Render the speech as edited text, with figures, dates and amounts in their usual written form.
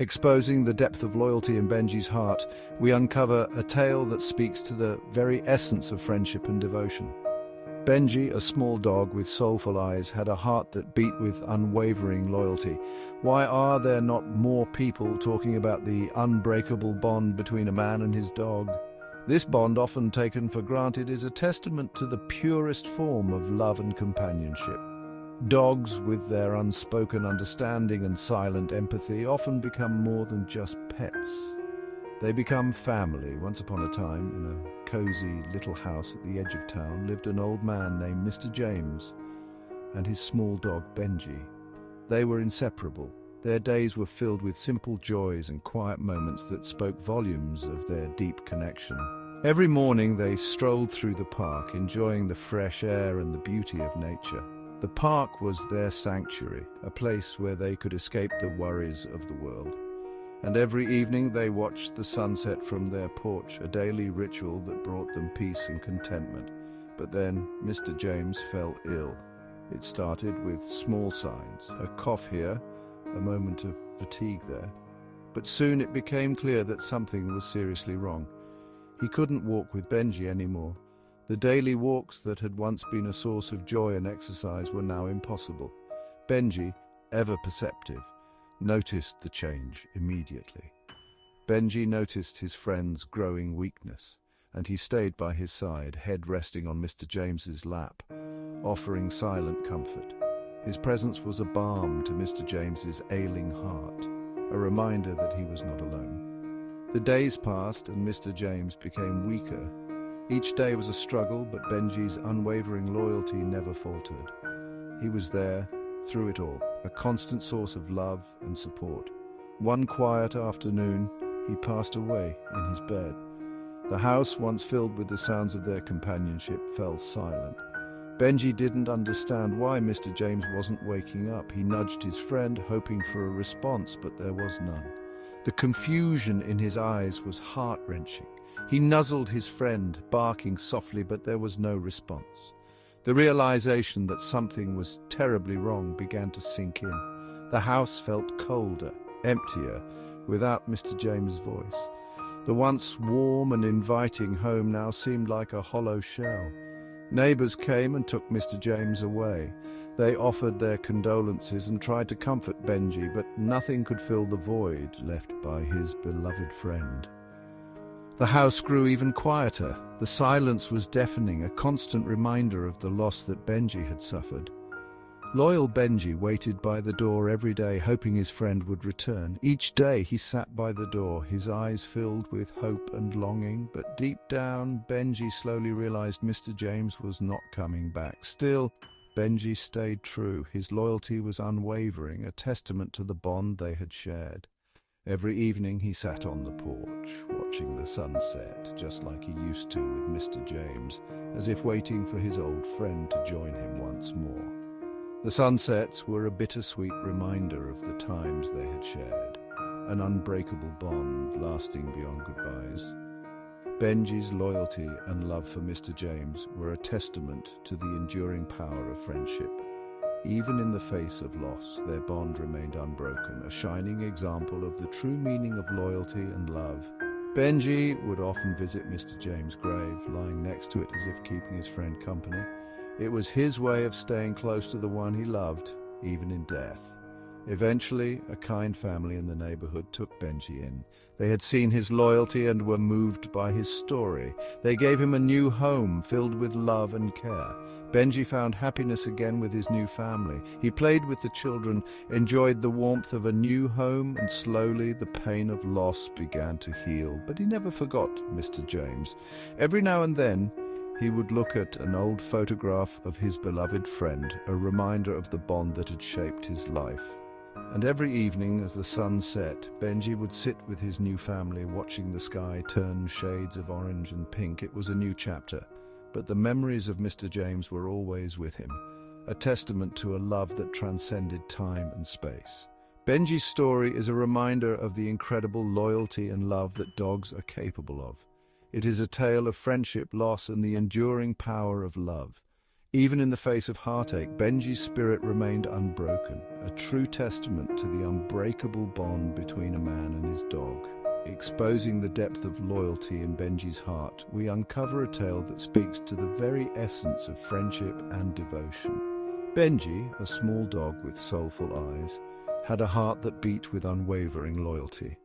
Exposing the depth of loyalty in Benji's heart, we uncover a tale that speaks to the very essence of friendship and devotion. Benji, a small dog with soulful eyes, had a heart that beat with unwavering loyalty. Why are there not more people talking about the unbreakable bond between a man and his dog? This bond, often taken for granted, is a testament to the purest form of love and companionship. Dogs, with their unspoken understanding and silent empathy, often become more than just pets. They become family. Once upon a time, in a cozy little house at the edge of town, lived an old man named Mr. James and his small dog Benji. They were inseparable. Their days were filled with simple joys and quiet moments that spoke volumes of their deep connection. Every morning they strolled through the park, enjoying the fresh air and the beauty of nature. The park was their sanctuary, a place where they could escape the worries of the world. And every evening they watched the sunset from their porch, a daily ritual that brought them peace and contentment. But then Mr. James fell ill. It started with small signs, a cough here, a moment of fatigue there. But soon it became clear that something was seriously wrong. He couldn't walk with Benji anymore. The daily walks that had once been a source of joy and exercise were now impossible. Benji, ever perceptive, noticed the change immediately. Benji noticed his friend's growing weakness, and he stayed by his side, head resting on Mr. James's lap, offering silent comfort. His presence was a balm to Mr. James's ailing heart, a reminder that he was not alone. The days passed and Mr. James became weaker. Each day was a struggle, but Benji's unwavering loyalty never faltered. He was there through it all, a constant source of love and support. One quiet afternoon, he passed away in his bed. The house, once filled with the sounds of their companionship, fell silent. Benji didn't understand why Mr. James wasn't waking up. He nudged his friend, hoping for a response, but there was none. The confusion in his eyes was heart-wrenching. He nuzzled his friend, barking softly, but there was no response. The realization that something was terribly wrong began to sink in. The house felt colder, emptier, without Mr. James' voice. The once warm and inviting home now seemed like a hollow shell. Neighbors came and took Mr. James away. They offered their condolences and tried to comfort Benji, but nothing could fill the void left by his beloved friend. The house grew even quieter. The silence was deafening, a constant reminder of the loss that Benji had suffered. Loyal Benji waited by the door every day, hoping his friend would return. Each day he sat by the door, his eyes filled with hope and longing, but deep down, Benji slowly realized Mr. James was not coming back. Still, Benji stayed true. His loyalty was unwavering, a testament to the bond they had shared. Every evening he sat on the porch, watching the sunset, just like he used to with Mr. James, as if waiting for his old friend to join him once more. The sunsets were a bittersweet reminder of the times they had shared, an unbreakable bond lasting beyond goodbyes. Benji's loyalty and love for Mr. James were a testament to the enduring power of friendship. Even in the face of loss, their bond remained unbroken, a shining example of the true meaning of loyalty and love. Benji would often visit Mr. James' grave, lying next to it as if keeping his friend company. It was his way of staying close to the one he loved, even in death. Eventually, a kind family in the neighborhood took Benji in. They had seen his loyalty and were moved by his story. They gave him a new home filled with love and care. Benji found happiness again with his new family. He played with the children, enjoyed the warmth of a new home, and slowly the pain of loss began to heal. But he never forgot Mr. James. Every now and then, he would look at an old photograph of his beloved friend, a reminder of the bond that had shaped his life. And every evening, as the sun set, Benji would sit with his new family, watching the sky turn shades of orange and pink. It was a new chapter, but the memories of Mr. James were always with him, a testament to a love that transcended time and space. Benji's story is a reminder of the incredible loyalty and love that dogs are capable of. It is a tale of friendship, loss, and the enduring power of love. Even in the face of heartache, Benji's spirit remained unbroken, a true testament to the unbreakable bond between a man and his dog. Exposing the depth of loyalty in Benji's heart, we uncover a tale that speaks to the very essence of friendship and devotion. Benji, a small dog with soulful eyes, had a heart that beat with unwavering loyalty.